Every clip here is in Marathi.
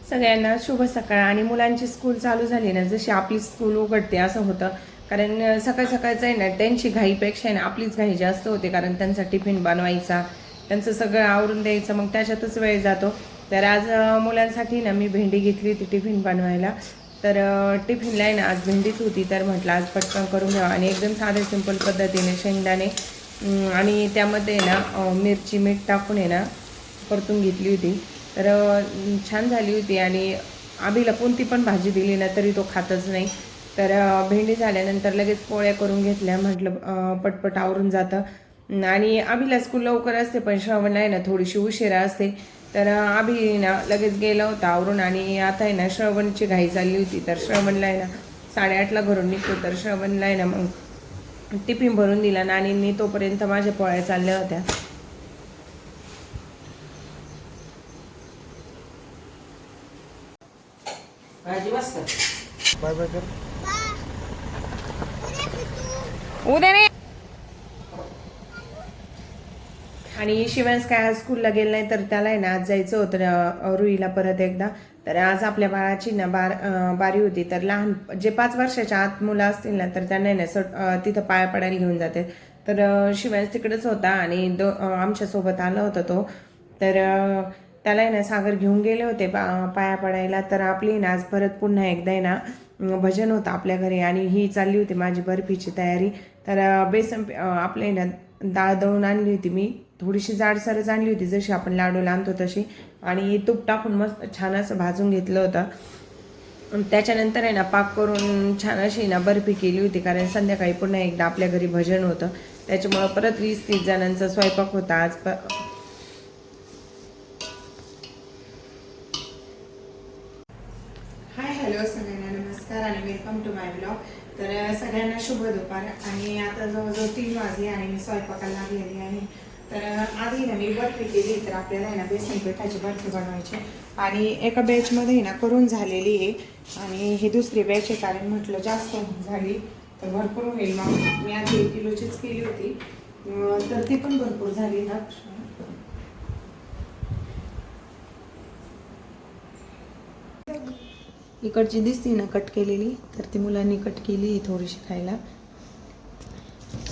सगळ्यांना शुभ सकाळ। आणि मुलांची स्कूल चालू झाली ना, जशी आपली स्कूल उघडते असं होतं, कारण सकाळ सकाळचं आहे ना त्यांची घाईपेक्षा ना आपलीच घाई जास्त होते, कारण त्यांचा टिफिन बनवायचा, त्यांचं सगळं आवरून द्यायचं, मग त्याच्यातच वेळ जातो। तर आज मुलांसाठी ना मी भेंडी घेतली होती टिफिन बनवायला, तर टिफिनला आहे ना आज भेंडीच होती, तर म्हटलं आज पटकन करून घ्यावं। आणि एकदम साधे सिंपल पद्धतीने शेंगदाणे आणि त्यामध्ये ना मिरची मीठ टाकून आहे ना परतून घेतली होती, तर छान झाली होती। आणि आबीला कोणती पण भाजी दिली ना तरी तो खातच नाही, तर भेंडी झाल्यानंतर लगेच पोळ्या करून घेतल्या, म्हटलं पटपट आवरून जातं। आणि आबीला स्कूल लवकर असते, पण श्रवणला आहे ना थोडीशी उशिरा असते, तर आबी ना लगेच गेला होता आवरून। आणि आता आहे ना श्रवणची घाई चालली होती, तर श्रवणला आहे ना 8:30ला घरून निघतो, तर श्रवणला आहे ना मग टिफिन भरून दिला आणि तोपर्यंत माझ्या पोळ्या चालल्या होत्या। बाय बाय कर उद्या नाही। आणि शिवांश काय आज स्कूलला गेला नाही, तर त्याला आहे ना आज जायचं होतं रुईला परत एकदा। तर आज आपल्या बाळाची ना बारी होती, तर लहान जे 5 वर्षाच्या आत मुलं असतील ना तर त्यांना ना तिथं पाया पडायला घेऊन जाते, तर शिवांश तिकडेच होता आणि आमच्यासोबत आला होता तो, तर त्याला आहे ना सागर घेऊन गेले होते पाया पडायला। तर आपली ना आज परत पुन्हा एकदा आहे ना भजन होतं आपल्या घरी, आणि ही चालली होती माझी बर्फीची तयारी। तर बेसन आपले ना डाळ दळून आणली होती मी, थोडीशी जाडसरच आणली होती जशी आपण लाडूला आणतो तशी, आणि तूप टाकून मस्त छान असं भाजून घेतलं होतं। त्याच्यानंतर आहे ना पाक करून छान अशी ना बर्फी केली होती, कारण संध्याकाळी पुन्हा एकदा आपल्या घरी भजन होतं, त्याच्यामुळं परत 20-30 जणांचा स्वयंपाक होता आज। हॅलो सगळ्यांना नमस्कार आणि वेलकम टू माय ब्लॉग। तर सगळ्यांना शुभ दुपार। आणि आता जवळजवळ 3 वाजले आणि मी स्वयंपाकाला लागलेली आहे। तर आधी ना मी बर्फी केली, तर आपल्याला ना बेसन पिठाची बर्फी बनवायची, आणि एका बॅचमध्ये ना करून झालेली आहे, आणि ही दुसरी बॅच आहे, कारण म्हटलं जास्त झाली तर भरपूर होईल। मग मी आधी 1 किलोचीच केली होती, तर ती पण भरपूर झाली ना। इकडची दिसती ना कट केलेली, तर ती मुलांनी कट केली थोडीशी खायला।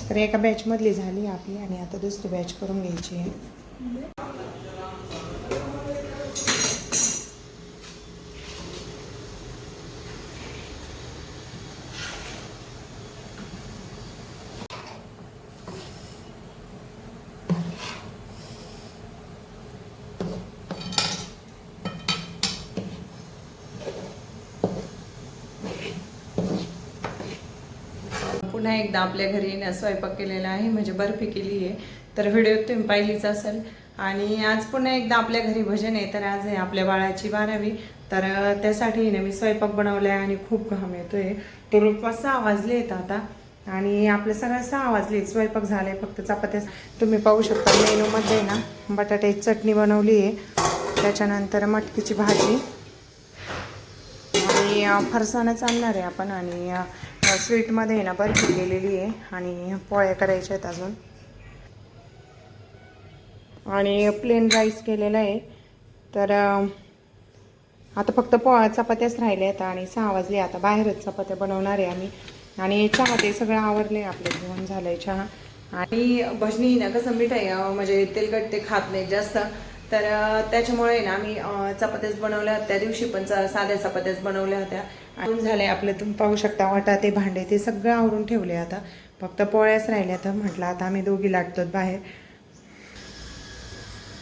तर एका बॅचमधली झाली आपली, आणि आता दुसरी बॅच करून घ्यायची आहे। पुन्हा एकदा आपल्या घरी ना स्वयंपाक केलेला आहे, म्हणजे बर्फी केली आहे, तर व्हिडिओ तुम्ही पाहिलीच असेल। आणि आज पुन्हा एकदा आपल्या घरी भजन आहे, तर आज आहे आपल्या बाळाची 12वी, तर त्यासाठी ना मी स्वयंपाक बनवला आहे आणि खूप घाम येतोय। तर 6 वाजले आहेत आता, आणि आपलं सगळं 6 वाजले, स्वयंपाक झाले, फक्त चपात्या तुम्ही पाहू शकता। मेनूमध्ये ना बटाट्याची चटणी बनवली आहे, त्याच्यानंतर मटकीची भाजी, आणि फरसाणं चालणार आहे आपण, आणि स्वीटमध्ये ना बर्फी केलेली आहे, आणि पोळ्या करायच्या आहेत अजून, आणि प्लेन राईस केलेला आहे। तर आता फक्त चपात्याच राहिल्या आहेत, आणि 6 वाजले, आता बाहेरच चपात्या बनवणार आहे आम्ही। आणि चहा ते सगळं आवरले, आपलं जेवण झालंय, चहा आणि भजनी ना कसं मिठाई म्हणजे तेलकट ते खात नाही जास्त, तर त्याच्यामुळे ना आम्ही चपात्याच बनवल्या होत्या. त्या दिवशी पण साध्या चपात्याच बनवल्या होत्या. आणि झाले आपले, तुम्ही पाहू शकता वाटा ते भांडे ते सगळं आवरून ठेवले. आता फक्त पोळ्याच राहिल्या. तर म्हटलं आता आम्ही दोघी लागतो बाहेर.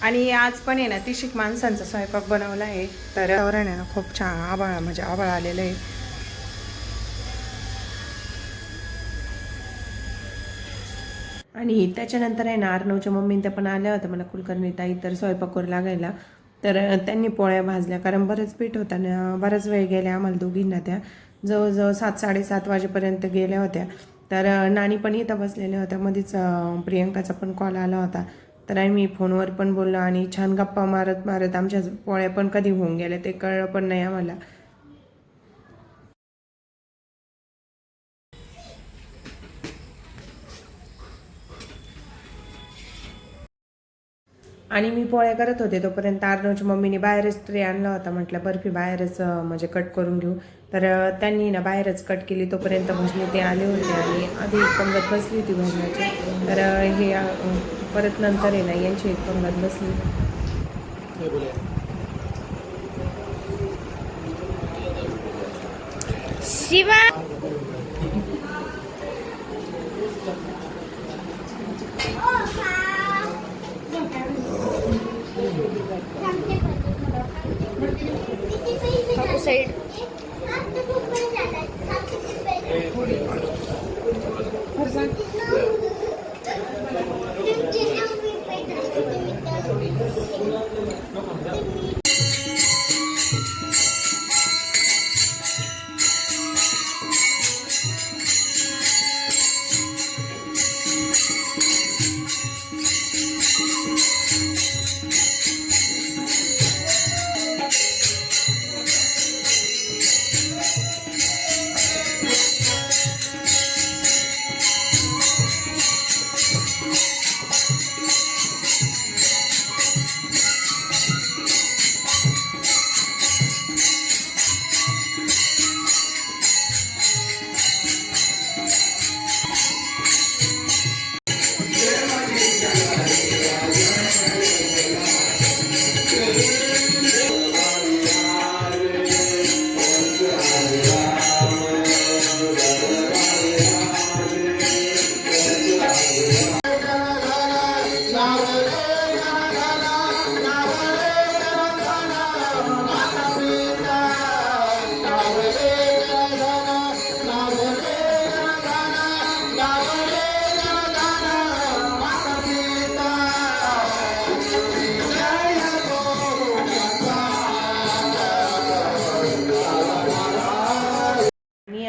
आणि आज पण आहे ना 30 माणसांचा स्वयंपाक बनवला आहे. तर आहे ना खूप छान आभाळ म्हणजे आभाळ आलेलं आहे. आणि त्याच्यानंतर आहे ना अर्णवच्या मम्मी त्या पण आल्या होत्या मला कुलकर्णी ताई तर स्वयंपाक करू लागायला. तर त्यांनी पोळ्या भाजल्या, कारण बरंच पीठ होता ना, बराच वेळ गेल्या आम्हाला दोघींना. त्या जवळजवळ 7-7:30 वाजेपर्यंत गेल्या होत्या. तर नानी पण इथं बसलेल्या होत्या. मध्येच प्रियंकाचा पण कॉल आला होता. तर आम्ही फोनवर पण बोललो आणि छान गप्पा मारत मारत आमच्या पोळ्या पण कधी होऊन गेल्या ते कळलं पण नाही आम्हाला. आणि मी पोळ्या करत होते तोपर्यंत अर्णवच्या मम्मीने बाहेरच ट्रे आणला होता. म्हटलं बर्फी बाहेरच म्हणजे कट करून घेऊ. तर त्यांनी ना बाहेरच कट केली. तोपर्यंत भजनी ते आले होते आणि आधी एक पंगत बसली होती भजनाची. तर हे परत नंतर आहे ना यांची एक पंगत बसली. शिवा साइड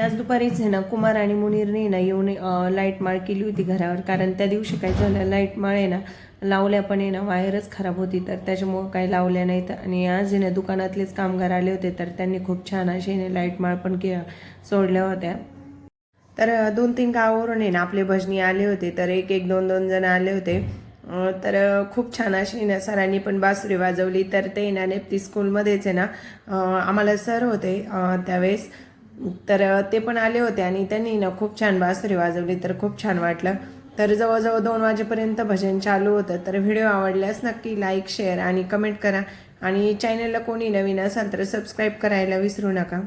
आज दुपारीच आहे ना कुमार आणि मुनीरने ना येऊन लाईट माळ केली होती घरावर. कारण त्या दिवशी काय झालं, लाईट माळ आहे ना लावल्या पण आहे ना वायरच खराब होती, तर त्याच्यामुळं काही लावल्या नाहीत. आणि आज आहे ना दुकानातलेच कामगार आले होते, तर त्यांनी खूप छान असे लाईट माळ पण सोडल्या होत्या. तर 2-3 गावावरून आहे ना आपले भजनी आले होते. तर 1-1, 2-2 जण आले होते. तर खूप छान अशी ना सरांनी पण बासुरी वाजवली. तर ते ना नेप्ती स्कूलमध्येच आहे ना आम्हाला सर होते त्यावेळेस. तर ते पण आले होते आणि त्यांनी ना खूप छान बासुरी वाजवली. तर खूप छान वाटलं. तर जवळजवळ 2 वाजेपर्यंत भजन चालू होतं. तर व्हिडिओ आवडल्यास नक्की लाईक, शेअर आणि कमेंट करा. आणि चॅनलला कोणी नवीन असाल तर सबस्क्राईब करायला विसरू नका.